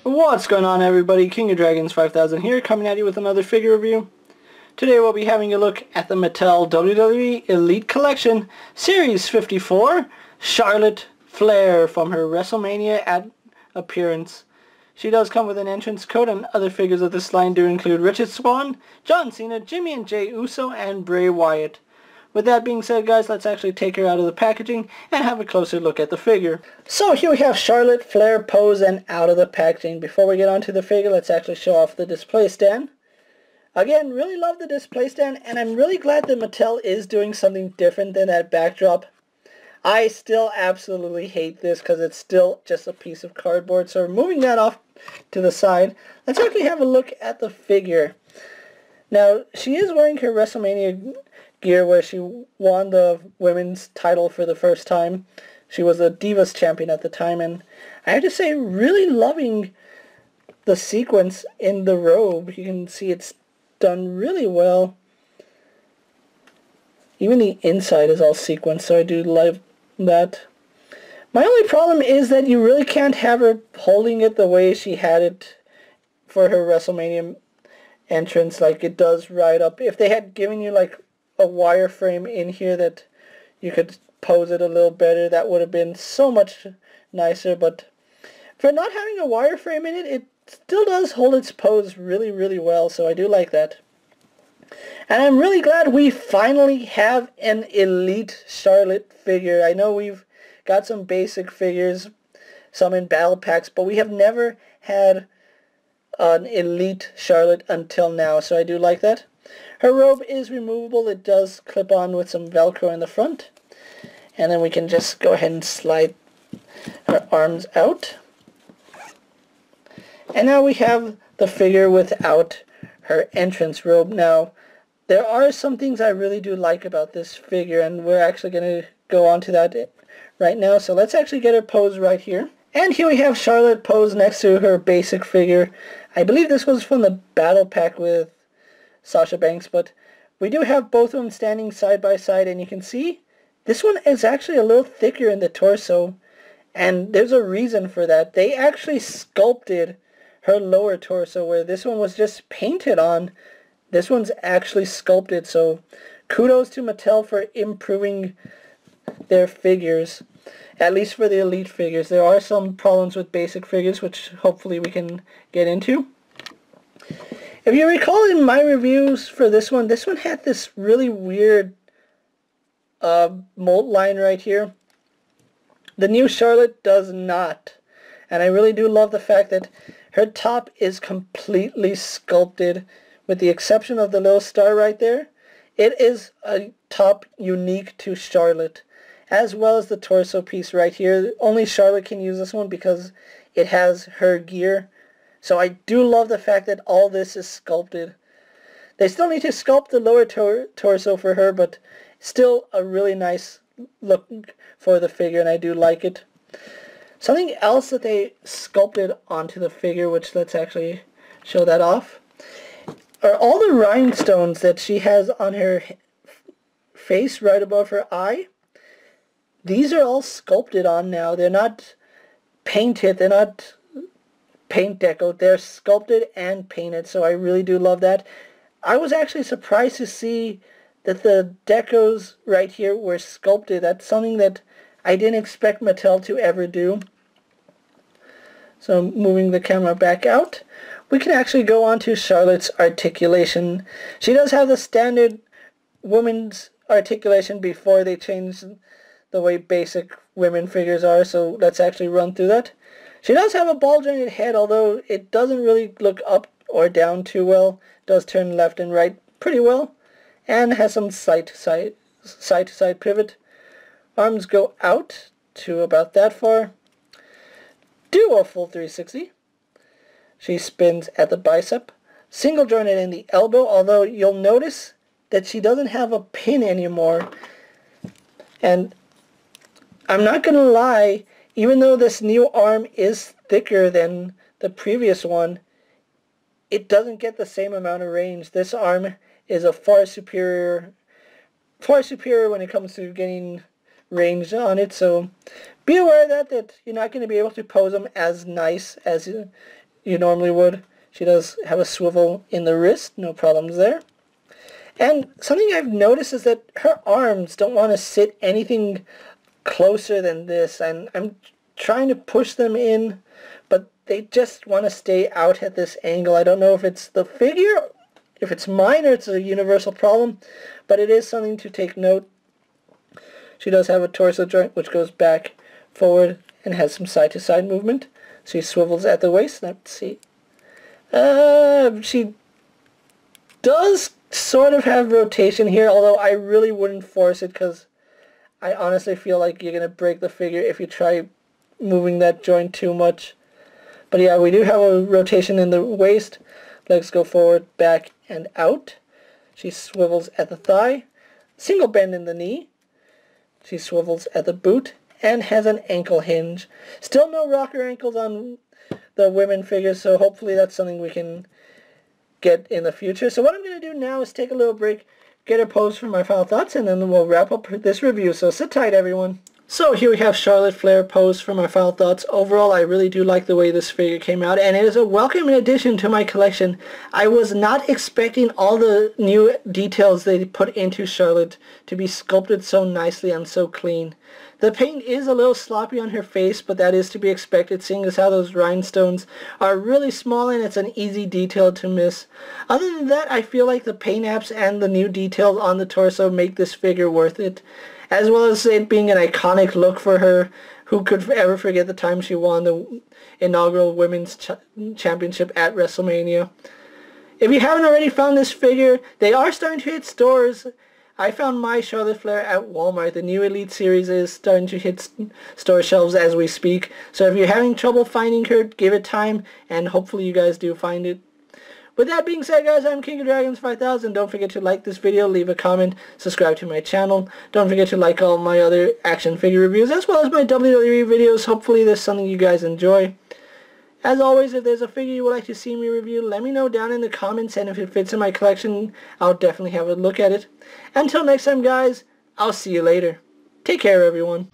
What's going on, everybody? King of Dragons 5000 here, coming at you with another figure review. Today we'll be having a look at the Mattel WWE Elite Collection Series 54 Charlotte Flair from her WrestleMania appearance. She does come with an entrance code, and other figures of this line do include Richard Swann, John Cena, Jimmy and Jey Uso, and Bray Wyatt. With that being said, guys, let's actually take her out of the packaging and have a closer look at the figure. So here we have Charlotte Flair posed and out of the packaging. Before we get onto the figure, let's actually show off the display stand. Again, really love the display stand, and I'm really glad that Mattel is doing something different than that backdrop. I still absolutely hate this because it's still just a piece of cardboard. So moving that off to the side, let's actually have a look at the figure. Now, she is wearing her WrestleMania gear where she won the women's title for the first time. She was a Divas champion at the time, and I have to say, really loving the sequence in the robe. You can see it's done really well. Even the inside is all sequenced, so I do love that. My only problem is that you really can't have her holding it the way she had it for her WrestleMania entrance, like it does right up. If they had given you like a wireframe in here that you could pose it a little better, that would have been so much nicer. But for not having a wireframe in it, it still does hold its pose really, really well, so I do like that. And I'm really glad we finally have an Elite Charlotte figure. I know we've got some basic figures, some in battle packs, but we have never had an Elite Charlotte until now, so I do like that. Her robe is removable. It does clip on with some Velcro in the front. And then we can just go ahead and slide her arms out. And now we have the figure without her entrance robe. Now, there are some things I really do like about this figure, and we're actually going to go on to that right now. So let's actually get her posed right here. And here we have Charlotte posed next to her basic figure. I believe this was from the battle pack with Sasha Banks, but we do have both of them standing side by side, and you can see this one is actually a little thicker in the torso, and there's a reason for that. They actually sculpted her lower torso, where this one was just painted on. This one's actually sculpted, so kudos to Mattel for improving their figures, at least for the Elite figures. There are some problems with basic figures, which hopefully we can get into. If you recall in my reviews for this one had this really weird mold line right here. The new Charlotte does not. And I really do love the fact that her top is completely sculpted, with the exception of the little star right there. It is a top unique to Charlotte, as well as the torso piece right here. Only Charlotte can use this one because it has her gear. So I do love the fact that all this is sculpted. They still need to sculpt the lower torso for her, but still a really nice look for the figure, and I do like it. Something else that they sculpted onto the figure, which let's actually show that off, are all the rhinestones that she has on her face right above her eye. These are all sculpted on now. They're not painted. They're not paint deco. They're sculpted and painted, so I really do love that. I was actually surprised to see that the decos right here were sculpted. That's something that I didn't expect Mattel to ever do. So moving the camera back out, we can actually go on to Charlotte's articulation. She does have the standard women's articulation before they changed the way basic women figures are, so let's actually run through that. She does have a ball-jointed head, although it doesn't really look up or down too well. It does turn left and right pretty well, and has some side-to-side pivot. Arms go out to about that far. Do a full 360. She spins at the bicep. Single jointed in the elbow, although you'll notice that she doesn't have a pin anymore. And I'm not going to lie, even though this new arm is thicker than the previous one, it doesn't get the same amount of range. This arm is a far superior when it comes to getting range on it, so be aware of that you're not going to be able to pose them as nice as you normally would. She does have a swivel in the wrist, no problems there. And something I've noticed is that her arms don't want to sit anything closer than this, and I'm trying to push them in, but they just want to stay out at this angle. I don't know if it's the figure, if it's mine, or it's a universal problem, but it is something to take note. She does have a torso joint which goes back, forward, and has some side-to-side movement. She swivels at the waist. Let's see. She does sort of have rotation here, although I really wouldn't force it because I honestly feel like you're going to break the figure if you try moving that joint too much. But yeah, we do have a rotation in the waist. Legs go forward, back, and out. She swivels at the thigh. Single bend in the knee. She swivels at the boot and has an ankle hinge. Still no rocker ankles on the women figures, so hopefully that's something we can get in the future. So what I'm going to do now is take a little break, get a pose for my final thoughts, and then we'll wrap up this review. So sit tight, everyone. So here we have Charlotte Flair pose for my final thoughts. Overall, I really do like the way this figure came out, and it is a welcome addition to my collection. I was not expecting all the new details they put into Charlotte to be sculpted so nicely and so clean. The paint is a little sloppy on her face, but that is to be expected, seeing as how those rhinestones are really small and it's an easy detail to miss. Other than that, I feel like the paint apps and the new details on the torso make this figure worth it, as well as it being an iconic look for her. Who could ever forget the time she won the inaugural Women's Championship at WrestleMania? If you haven't already found this figure, they are starting to hit stores. I found my Charlotte Flair at Walmart. The new Elite Series is starting to hit store shelves as we speak. So if you're having trouble finding her, give it time, and hopefully you guys do find it. With that being said, guys, I'm KingofDragons 5000. Don't forget to like this video, leave a comment, subscribe to my channel. Don't forget to like all my other action figure reviews, as well as my WWE videos. Hopefully there's something you guys enjoy. As always, if there's a figure you would like to see me review, let me know down in the comments, and if it fits in my collection, I'll definitely have a look at it. Until next time, guys, I'll see you later. Take care, everyone.